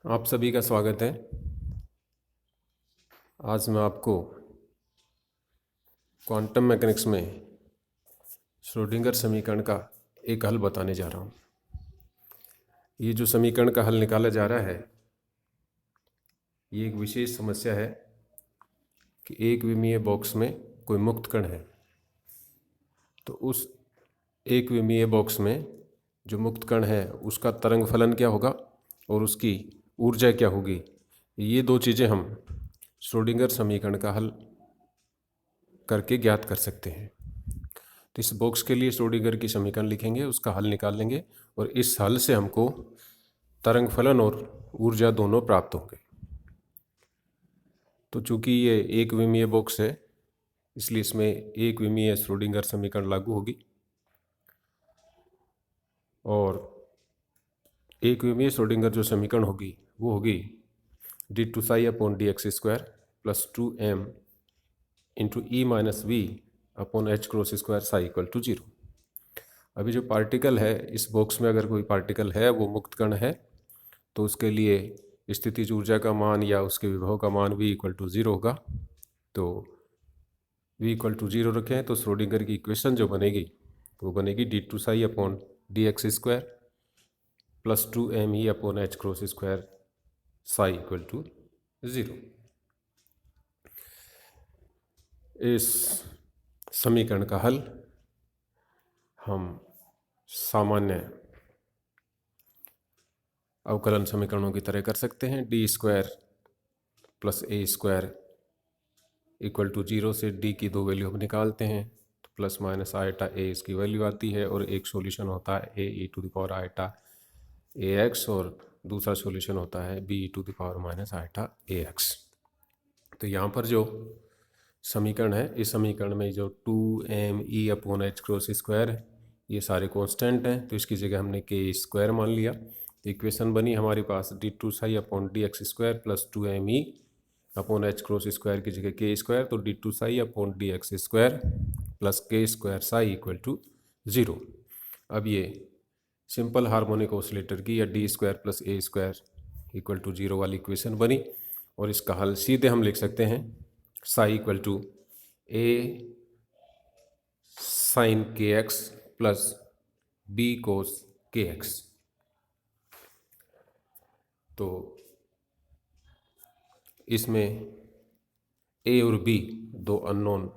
आप सभी का स्वागत है। आज मैं आपको क्वांटम मैकेनिक्स में श्रोडिंगर समीकरण का एक हल बताने जा रहा हूँ। ये जो समीकरण का हल निकाला जा रहा है, ये एक विशेष समस्या है कि एक विमीय बॉक्स में कोई मुक्त कण है। तो उस एक विमीय बॉक्स में जो मुक्त कण है उसका तरंग फलन क्या होगा और उसकी ऊर्जा क्या होगी, ये दो चीज़ें हम श्रोडिंगर समीकरण का हल करके ज्ञात कर सकते हैं। तो इस बॉक्स के लिए श्रोडिंगर की समीकरण लिखेंगे, उसका हल निकाल लेंगे और इस हल से हमको तरंग फलन और ऊर्जा दोनों प्राप्त होंगे। तो चूंकि ये एक विमीय बॉक्स है, इसलिए इसमें एक विमीय श्रोडिंगर समीकरण लागू होगी और एक विमीय श्रोडिंगर जो समीकरण होगी वो होगी d2ψ/dx² plus 2m into E minus V upon H cross square psi equal to 0। अभी जो पार्टिकल है इस बॉक्स में, अगर कोई पार्टिकल है वो मुक्त कण है, तो उसके लिए स्थितिज ऊर्जा का मान या उसके विभव का मान v इक्वल टू 0 होगा। तो v इक्वल टू 0 रखें तो श्रोडिंगर की इक्वेशन जो बनेगी वो बनेगी d2ψ/dx² plus 2me upon H cross square psi equal to 0। इस समीकरण का हल हम सामान्य अवकलन समीकरणों की तरह कर सकते हैं। d² plus a² equal to 0 से d की दो वैल्यू हम निकालते हैं तो प्लस माइनस आयटा a इसकी वैल्यू आती है और एक सॉल्यूशन होता है a e to the power eta ax और दूसरा सॉल्यूशन होता है b e to the power minus eta ax। तो यहाँ पर जो समीकरण है, इस समीकरण में जो 2me upon H cross square है ये सारे कांस्टेंट हैं, तो इसकी जगह हमने k² मान लिया। तो इक्वेशन बनी हमारे पास d2ψ/dx² plus 2me upon H cross square की जगह k², तो d2ψ/dx² plus k² Sai equal to 0। अब ये सिंपल हार्मोनिक ऑसिलेटर की या d² plus a² equal to 0 वाली इक्वेशन बनी और इसका हल सीधे हम लिख सकते हैं psi equal to a sine kx plus b cos kx। तो इसमें a और b दो अननोन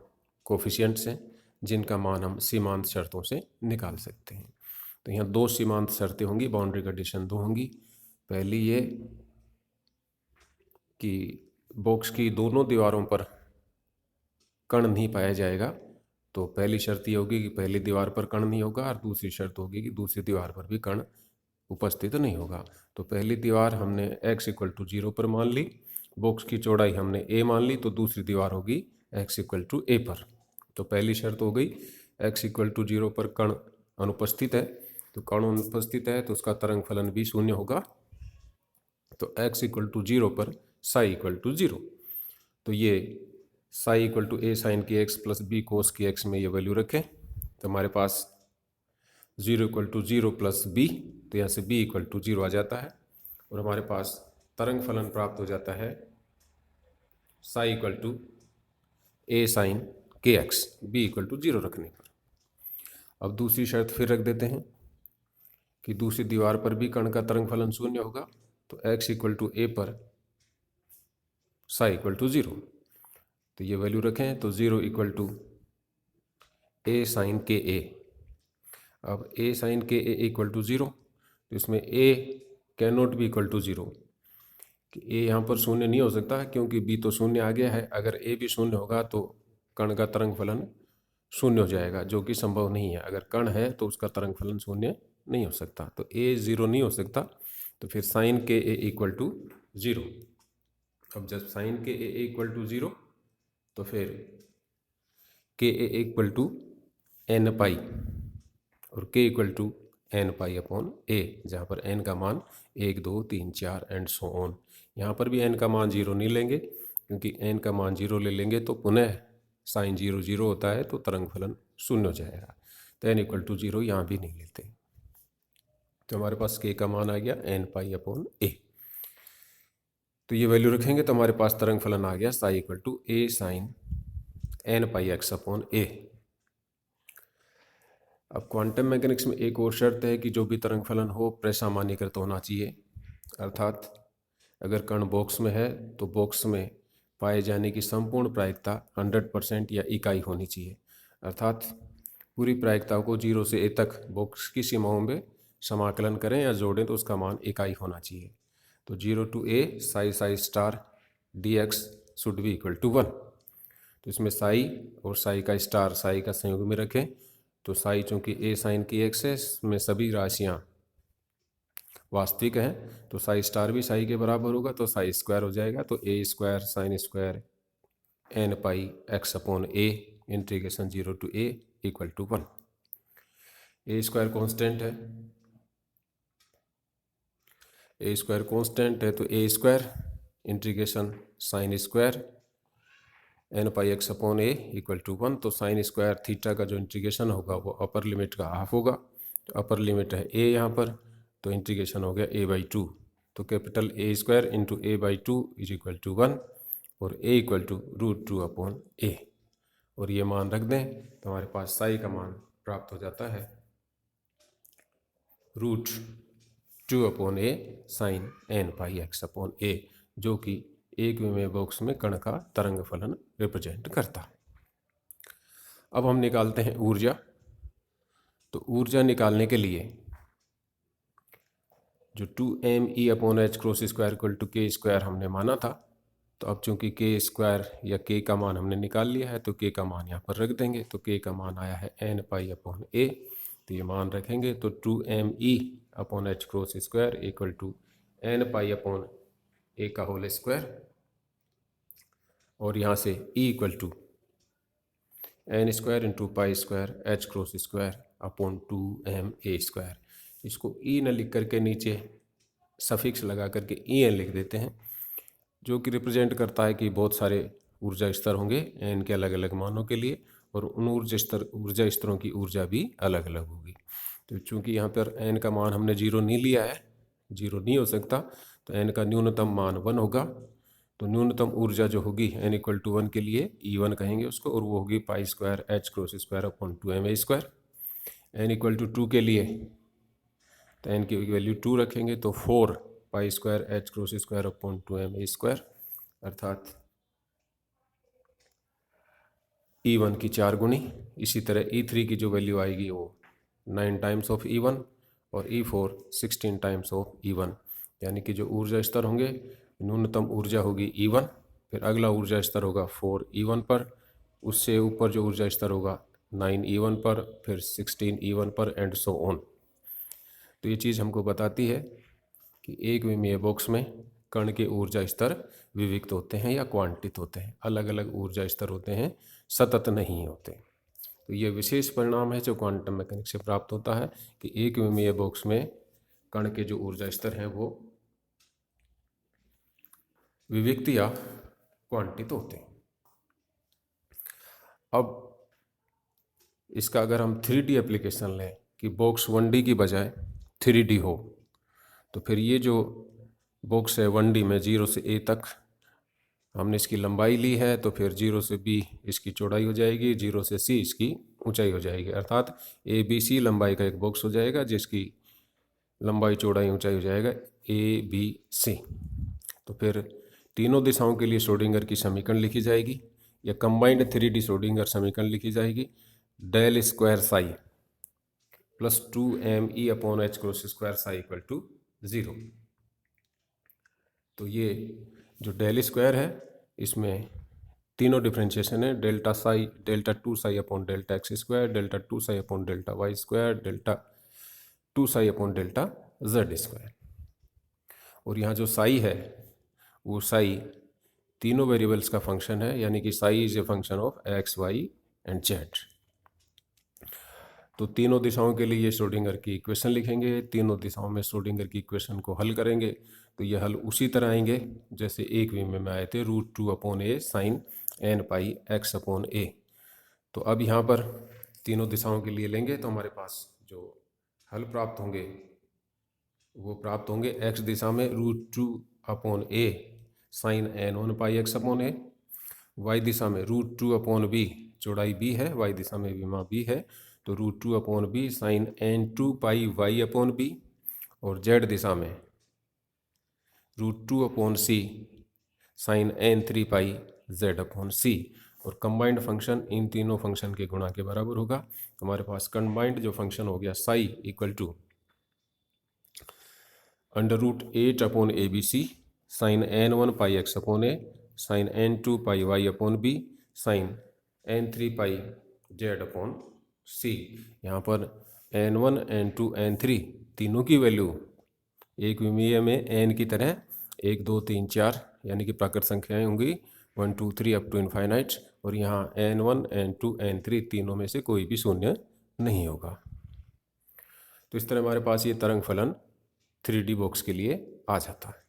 कोफिशिएंट्स हैं जिनका मान हम सीमांत शर्तों से निकाल सकते हैं। तो यहाँ दो सीमांत शर्तें होंगी, बाउंड्री कंडीशन दो होंगी। पहली ये कि बॉक्स की दोनों दीवारों पर कण नहीं पाया जाएगा। तो पहली शर्त ये होगी कि पहली दीवार पर कण नहीं होगा और दूसरी शर्त होगी कि दूसरी दीवार पर भी कण उपस्थित नहीं होगा। तो पहली दीवार हमने x इक्वल टू 0 पर मान ली, बॉक्स की चौड़ाई हमने a मान ली, तो दूसरी दीवार होगी x इक्वल टू a पर। तो पहली शर्त हो गई x इक्वल टू 0 पर कण अनुपस्थित है, तो कण अनुपस्थित है तो उसका तरंग फलन भी शून्य होगा। तो x इक्वल टू 0 पर साई इक्वल टू 0। तो ये psi equal to a sine K x plus b cos K x में ये वैल्यू रखें तो हमारे पास 0 इक्वल टू 0 प्लस b, तो यहाँ से b इक्वल टू 0 आ जाता है और हमारे पास तरंग फलन प्राप्त हो जाता है psi equal to a sine K x, b equal to 0 रखने पर। अब दूसरी शर्त फिर रख देते हैं कि दूसरी दीवार पर भी कण का तरंग फलन शून्य होगा, तो x इक्वल टू a पर साई इक्वल टू 0। तो ये वैल्यू रखें तो 0 equal to a sine K a। अब a sine K a equal to 0, तो इसमें a can not be equal to 0 कि a यहाँ पर शून्य नहीं हो सकता क्योंकि b तो शून्य आ गया है। अगर a भी शून्य होगा तो कण का तरंग फलन शून्य हो जाएगा, जो कि संभव नहीं है। अगर कण है तो उसका तरंग फलन शून्य नहीं हो सकता, तो a 0 नहीं हो सकता। तो फिर sign K a equal to 0। अब जब sign K a equal to 0 तो फिर K A equal to N pi और K equal to N pi upon A, जहाँ पर एन का मान 1 2 3 4 एंड सो ऑन। यहाँ पर भी एन का मान 0 नहीं लेंगे क्योंकि एन का मान 0 ले लेंगे तो पुनः साइन 0 0 होता है, तो तरंग फलन शून्य हो जाएगा। तो एन इक्वल टू 0 यहाँ भी नहीं लेते। तो हमारे पास के का मान आ गया एन पाई अपॉन ए। तो ये वैल्यू रखेंगे तो हमारे पास तरंग फलन आ गया psi equal to A sine N pi X upon A. अब क्वांटम मैकेनिक्स में एक और शर्त है कि जो भी तरंग फलन हो प्रसामान्यीकृत होना चाहिए, अर्थात अगर कण बॉक्स में है तो बॉक्स में पाए जाने की संपूर्ण प्रायिकता 100% या इकाई होनी चाहिए, अर्थात पूरी प्रायिकता को 0 से a तक बॉक्स की सीमाओं में समाकलन करें या जोड़ें तो उसका मान इकाई होना चाहिए। तो 0 to a psi star dx should be equal to 1। तो इसमें साई और साई का स्टार साई का संयोग में रखें तो साई चूंकि a साइन की एक्स है, इसमें सभी राशियाँ वास्तविक हैं तो साई स्टार भी साई के बराबर होगा, तो साई स्क्वायर हो जाएगा। तो A square sine square N pi X upon A integration 0 to a equal to 1। A square constant है, ए स्क्वायर कॉन्स्टेंट है तो A square integration sine square N pi X upon A equal to 1। तो sine square theta का जो integration होगा वो upper limit का half होगा, तो अपर लिमिट है ए यहाँ पर, तो इंटीग्रेशन हो गया a/2। तो capital A square into a/2 is equal to 1 और a equal to √2 upon A, और ये मान रख दें तो हमारे पास साई का मान प्राप्त हो जाता है √2 upon A sine N pi X upon ए, जो कि एक विमेय बॉक्स में कण का तरंग फलन रिप्रेजेंट करता है। अब हम निकालते हैं ऊर्जा। तो ऊर्जा निकालने के लिए जो 2m upon H cross square equal to K square हमने माना था, तो अब चूंकि के स्क्वायर या के का मान हमने निकाल लिया है तो के का मान यहाँ पर रख देंगे। तो के का मान आया है एन पाई अपॉन ए, तो ये मान रखेंगे तो 2m upon H cross square equal to N pi upon A का होल स्क्वायर, और यहाँ से E equal to N square into pi square H cross square upon 2ma square. इसको ई न लिख करके नीचे सफिक्स लगा करके ई एन लिख देते हैं, जो कि रिप्रेजेंट करता है कि बहुत सारे ऊर्जा स्तर होंगे एन के अलग अलग मानों के लिए, और उन ऊर्जा स्तरों की ऊर्जा भी अलग अलग होगी। तो चूंकि यहाँ पर एन का मान हमने 0 नहीं लिया है, 0 नहीं हो सकता, तो एन का न्यूनतम मान 1 होगा। तो न्यूनतम ऊर्जा जो होगी एन इक्वल टू 1 के लिए E1 कहेंगे उसको, और वो होगी pi square H cross square upon 2ma square. N equal to 2 के लिए तो एन की वैल्यू 2 रखेंगे तो 4 पाई square H cross square upon 2ma square, अर्थात E1 की 4 गुनी। इसी तरह E3 की जो वैल्यू आएगी वो 9 टाइम्स ऑफ E1 और E4 16 टाइम्स ऑफ E1, यानी कि जो ऊर्जा स्तर होंगे न्यूनतम ऊर्जा होगी E1, फिर अगला ऊर्जा स्तर होगा 4 E1 पर, उससे ऊपर जो ऊर्जा स्तर होगा 9 E1 पर, फिर 16 E1 पर एंड सो ऑन। तो ये चीज़ हमको बताती है कि एक विमीय बॉक्स में कण के ऊर्जा स्तर विविक्त होते हैं या क्वांटित होते हैं, अलग अलग ऊर्जा स्तर होते हैं, सतत नहीं होते। तो ये विशेष परिणाम है जो क्वांटम मैकेनिक्स से प्राप्त होता है कि एक विमीय बॉक्स में कण के जो ऊर्जा स्तर हैं वो विविक्त या क्वांटित होते हैं। अब इसका अगर हम 3D एप्लीकेशन लें कि बॉक्स 1D की बजाय 3D हो, तो फिर ये जो बॉक्स है 1D में 0 से a तक हमने इसकी लंबाई ली है, तो फिर 0 से b इसकी चौड़ाई हो जाएगी, 0 से c इसकी ऊंचाई हो जाएगी, अर्थात ABC लंबाई का एक बॉक्स हो जाएगा जिसकी लंबाई चौड़ाई ऊंचाई हो जाएगा ABC। तो फिर तीनों दिशाओं के लिए श्रोडिंगर की समीकरण लिखी जाएगी या कंबाइंड 3D श्रोडिंगर समीकरण लिखी जाएगी, del square psi plus 2me upon H cross square psi equal to 0। तो ये जो डेल स्क्वायर है इसमें तीनों डिफ्रेंशिएशन है, delta psi delta 2 psi upon delta X square, delta 2 psi upon delta Y square, delta 2 psi upon delta Z square. और यहाँ जो साई है वो साई तीनों वेरिएबल्स का फंक्शन है, यानी कि psi is a function of X Y and Z. तो तीनों दिशाओं के लिए ये श्रोडिंगर की इक्वेशन लिखेंगे, तीनों दिशाओं में श्रोडिंगर की इक्वेशन को हल करेंगे तो ये हल उसी तरह आएंगे जैसे एक विमेय में आए थे, √2 upon A sine N pi X upon ए। तो अब यहाँ पर तीनों दिशाओं के लिए लेंगे तो हमारे पास जो हल प्राप्त होंगे वो प्राप्त होंगे एक्स दिशा में √2 upon A sign n1 pi X upon A, y दिशा में √2 अपॉन बी, चौड़ाई b है, y दिशा में विमा b है, तो √2 upon B sign n2 pi y upon B, और z दिशा में √2 अपॉन सी sign n3 pi z upon सी। और कंबाइंड फंक्शन इन तीनों फंक्शन के गुणा के बराबर होगा। हमारे पास कंबाइंड जो फंक्शन हो गया psi equal to √8 upon A B C sine n1 pi X upon A sine n2 pi y upon B sine n3 pi z upon C. यहाँ पर n1 n2 n3 तीनों की वैल्यू एक विमीय में n की तरह 1 2 3 4 यानी कि प्राकृत संख्याएं होंगी 1 2 3 अप टू इनफाइनाइट, और यहाँ n1 n2 n3 तीनों में से कोई भी शून्य नहीं होगा। तो इस तरह हमारे पास ये तरंग फलन 3D बॉक्स के लिए आ जाता है।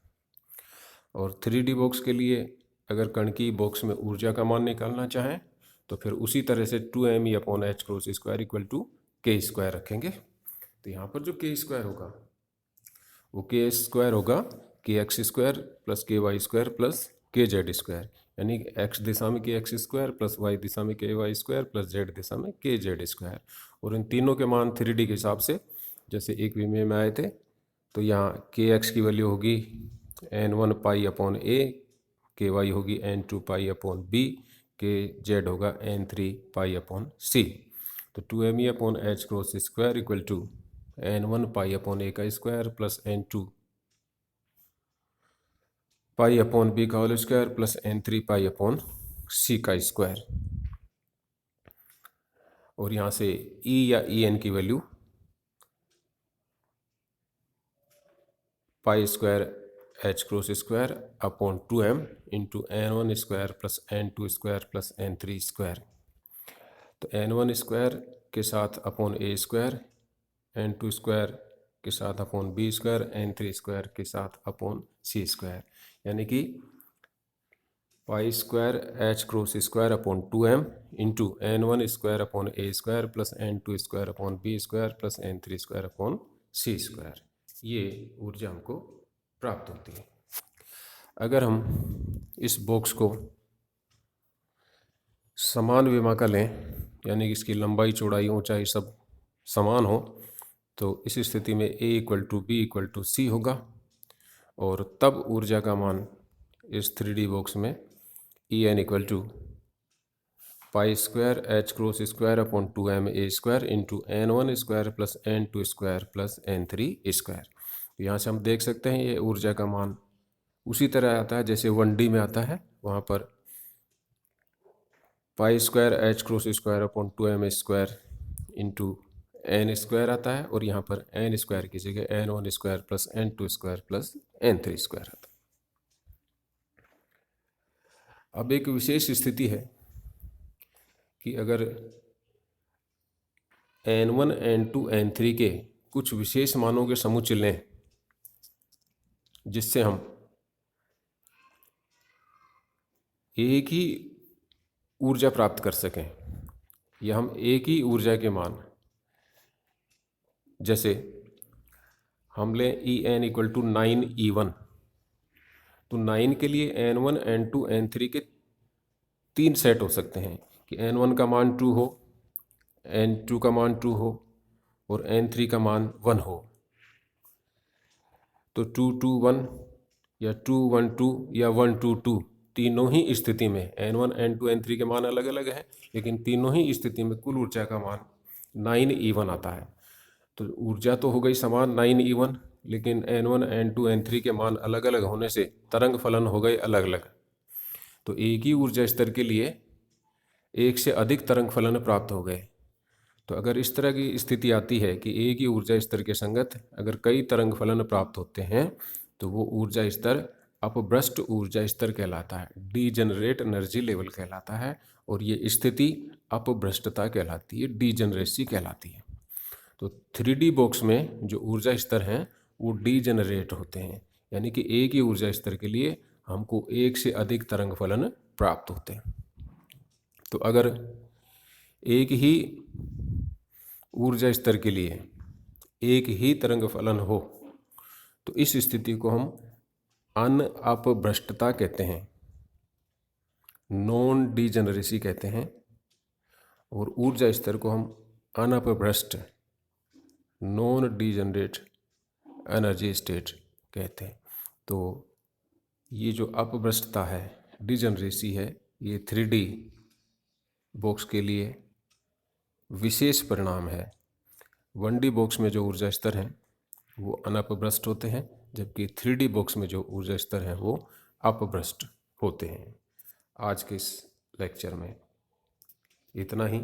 और 3D बॉक्स के लिए अगर कण की बॉक्स में ऊर्जा का मान निकालना चाहें तो फिर उसी तरह से 2m upon h cross square equal to k square रखेंगे। तो यहाँ पर जो k स्क्वायर होगा वो k स्क्वायर होगा kx square plus ky square plus kz square, यानी x दिशा में kx स्क्वायर प्लस y दिशा में ky स्क्वायर प्लस z दिशा में kz स्क्वायर। और इन तीनों के मान 3D के हिसाब से जैसे एक विमीय में आए थे, तो यहाँ kx की वैल्यू होगी n1 pi upon a, ky होगी n2 pi upon b, kz होगा n3 पाई अपॉन c। तो 2m upon h cross square equal to n1 pi upon a का square plus n2 pi upon b का whole square plus n3 pi upon c का square. और यहाँ से e या en की value pi square h cross square upon 2m into n1 square plus n2 square plus n3 square. तो n1 square के साथ upon a square, n2 square के साथ upon b square, n3 square के साथ upon c square, यानी कि पाई square h cross square upon 2m into n1 square upon a square plus n2 square upon b square plus n3 square upon c square, ये ऊर्जा हमको प्राप्त होती है। अगर हम इस बॉक्स को समान विमा का लें, यानी कि इसकी लंबाई चौड़ाई ऊंचाई सब समान हो, तो इस स्थिति में a equal to B equal to C होगा। और तब ऊर्जा का मान इस 3D बॉक्स में En equal to pi square h cross square upon 2m a square into n1 square plus n2 square plus n3 square. यहाँ से हम देख सकते हैं ये ऊर्जा का मान उसी तरह आता है जैसे 1D में आता है। वहाँ पर पाई square h cross square upon 2m square into n square आता है, और यहाँ पर n स्क्वायर की जगह n1 square plus n2 square plus n3 square आता है। अब एक विशेष स्थिति है कि अगर n1 n2 n3 के कुछ विशेष मानों के समुच्चय लें, जिससे हम एक ही ऊर्जा प्राप्त कर सकें, या हम एक ही ऊर्जा के मान, जैसे हम लें En इक्वल टू 9E1, तो 9 के लिए n1 n2 n3 के 3 सेट हो सकते हैं कि n1 का मान 2 हो, n2 का मान 2 हो और n3 का मान 1 हो। तो 2 2 1 या 2 1 2 या 1 2 2 तीनों ही स्थिति में n1 n2 n3 के मान अलग अलग हैं, लेकिन तीनों ही स्थिति में कुल ऊर्जा का मान 9E1 आता है। तो ऊर्जा तो हो गई समान 9E1, लेकिन n1 n2 n3 के मान अलग अलग होने से तरंग फलन हो गए अलग अलग। तो एक ही ऊर्जा स्तर के लिए एक से अधिक तरंग फलन प्राप्त हो गए। तो अगर इस तरह की स्थिति आती है कि एक ही ऊर्जा स्तर के संगत अगर कई तरंग फलन प्राप्त होते हैं, तो वो ऊर्जा स्तर अपभ्रष्ट ऊर्जा स्तर कहलाता है, डीजेनरेट एनर्जी लेवल कहलाता है। और ये स्थिति अपभ्रष्टता कहलाती है, डीजेनरेसी कहलाती है। तो 3D बॉक्स में जो ऊर्जा स्तर हैं वो डीजेनरेट होते हैं, यानी कि एक ही ऊर्जा स्तर के लिए हमको एक से अधिक तरंग फलन प्राप्त होते हैं। तो अगर एक ही ऊर्जा स्तर के लिए एक ही तरंग फलन हो, तो इस स्थिति को हम अनअपभ्रष्टता कहते हैं, नॉन डिजेनरेसी कहते हैं, और ऊर्जा स्तर को हम अनअपभ्रष्ट नॉन डिजेनरेट एनर्जी स्टेट कहते हैं। तो ये जो अपभ्रष्टता है, डिजेनरेसी है, ये 3D बॉक्स के लिए विशेष परिणाम है। 1D बॉक्स में जो ऊर्जा स्तर हैं वो अनअपभ्रष्ट होते हैं, जबकि 3D बॉक्स में जो ऊर्जा स्तर हैं वो अपभ्रष्ट होते हैं। आज के इस लेक्चर में इतना ही।